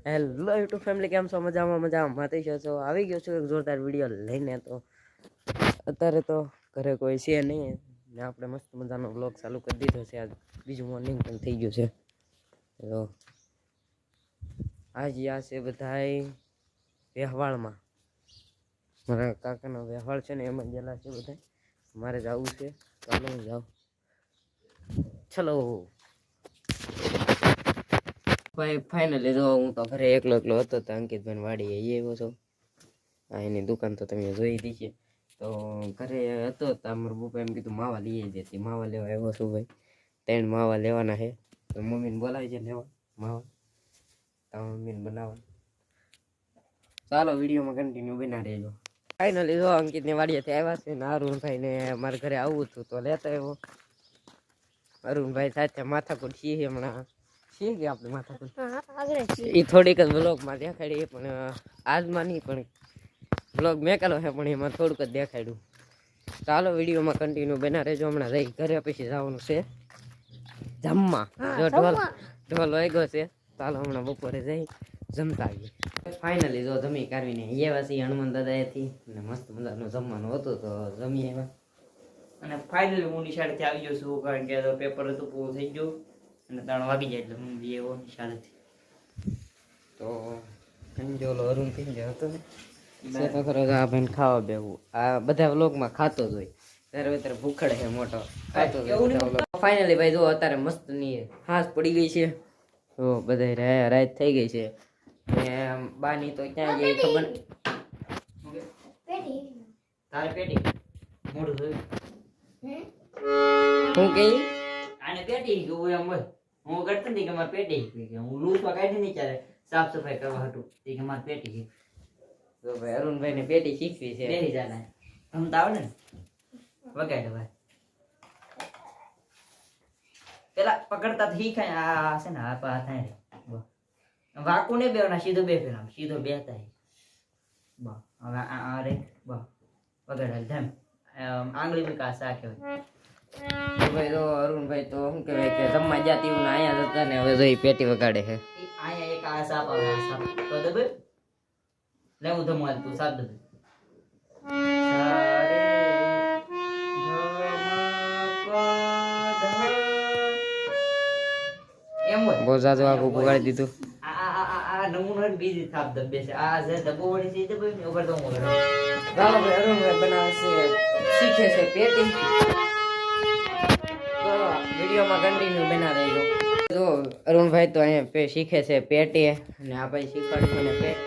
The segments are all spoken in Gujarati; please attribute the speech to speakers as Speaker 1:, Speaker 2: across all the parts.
Speaker 1: હેલો યુટ્યુબ ફેમિલી, કેમ છો? મજામાં થઈ છો? આવી ગયો છું એક જોરદાર વિડીયો લઈને. તો અત્યારે તો ઘરે કોઈ છે નહીં ને આપણે મસ્ત મજાનો બ્લોગ ચાલુ કરી દીધો છે. આજ બીજું મોર્નિંગ પણ થઈ ગયું છે. તો આજે આ છે બધાય વ્યવહારમાં, મારા કાકાનો વ્યવહાર છે ને એમાં ગયેલા છે બધા. મારે જવું છે, ચાલો હું જાઉં. ચલો ભાઈ, ફાઇનલી જો હું તો ઘરે એકલો હતો તો અંકિતભાઈ વાડીએ આવ્યો છું. એની દુકાન તો તમે જોઈ દી છે. તો ઘરે હતો તો અમારા પપ્પા એમ કીધું માવા લઈ જતી, માવા લેવા આવ્યો છું ભાઈ. 3 માવા લેવાના છે તો મમ્મીને બોલાવી છે લેવા માવા, તો મમ્મીને બનાવવા. ચાલો વિડીયોમાં કન્ટિન્યુ બના રહેજો. ફાઇનલી જો અંકિતની વાડીએથી આવ્યા છે ને અરુણભાઈને મારા ઘરે આવવું હતું તો લેતા આવ્યો. અરુણભાઈ સાથે માથાકૂટ છીએ હમણાં. કે આપણે માથાકૂટ એ થોડીક જ બ્લોગમાં દેખાડી, પણ આજમાં નહીં, પણ બ્લોગ મેં કર્યો છે પણ એમાં થોડુંક જ દેખાડ્યું. ચાલો વિડીયોમાં કન્ટિન્યુ બના રહેજો. હમણાં જઈ ઘરે પછી જવાનું છે જમવા. જો ઢોલ વાગ્યો છે. ચાલો હમણાં બપોરે જઈ જમતા આવીએ. ફાઇનલી જો જમી કાઢવીને એવા છીએ હનુમાન દાદાએથી, અને મસ્ત મજાનું જમવાનું હતું તો જમી આવ્યા. અને ફાઇનલી હું નિશાળેથી આવી ગયો છું, કારણ કે પેપર હતું પૂરું થઈ ગયું અને 3 વાગી જાય એટલે હું બી એવો નિશાળેથી. તો કંજોલો અરુણ થઈ ગયો હતો ને તો ખરો આ ભાઈને ખાવા બેવું. આ બધા વ્લોગમાં ખાતો જ હોય, ત્યારે ભૂખડ છે મોટો, ખાતો ફાઇનલી ભાઈ જો અત્યારે મસ્ત ની હાસ પડી ગઈ છે. તો બધા રાત થઈ ગઈ છે ને બાની તો ક્યાં ગઈ ખબર. તારે પેટી મોઢું જોયું હું કઈ આને પેટી ગયું એમ હોય. હું કરતો ને કે મારે પેટી હું લૂસમાં કાઢી નહીં ચાલે સાફ સફાઈ કરવા હતું કે મારે પેટી. તો ભાઈ અરુણભાઈ ને પેટી શીખવી છે. બેસી જાના રમતા આવડે ને વગાડે ભાઈ. પેલા પકડતા શીખાય. આ છે ને આ પા થાય વાકુ ને બેવાના, સીધો બે ફેરા સીધો બેતા હે. બા હવે આ રે બા વગાડે ધમ આંગળી વિકાસ આ કહેવાય. ભાઈ તો અરુણભાઈ તો શું કહેવાય કે જમવા જાતી હું અહીંયા જતા ને હવે તો પેટી વગાડે છે. અહીંયા એક આ સાપ આવે, આ સાપ તો દબે લે હું ધમવા તું સાપ દબે. એમ હોય બહુ જાજો આખું બગાડી દીધું. આ નમૂનો બીજી થાપ દબે છે. આ જે દબો વળી છે દબે ને ઉપર તો હું વગાડું. ચાલો ભાઈ અરુણભાઈ બનાવે છે, શીખે છે પેટી. વિડીયોમાં કન્ટિન્યુ બના રહેજો. જો અરુણભાઈ તો અહીંયા શીખે છે પેટી અને આ ભાઈ શીખવાડ્યું મને પેટ.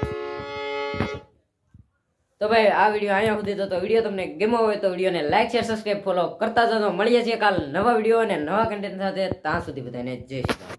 Speaker 1: તો ભાઈ આ વિડીયો અહીંયા સુધી તો વિડીયો તમને ગમ્યો હોય તો વિડીયોને લાઈક શેર સબસ્ક્રાઇબ ફોલો કરતા જજો. મળીએ છીએ કાલ નવા વિડીયો અને નવા કન્ટેન્ટ સાથે. ત્યાં સુધી બધાને જય શ્રી કૃષ્ણ.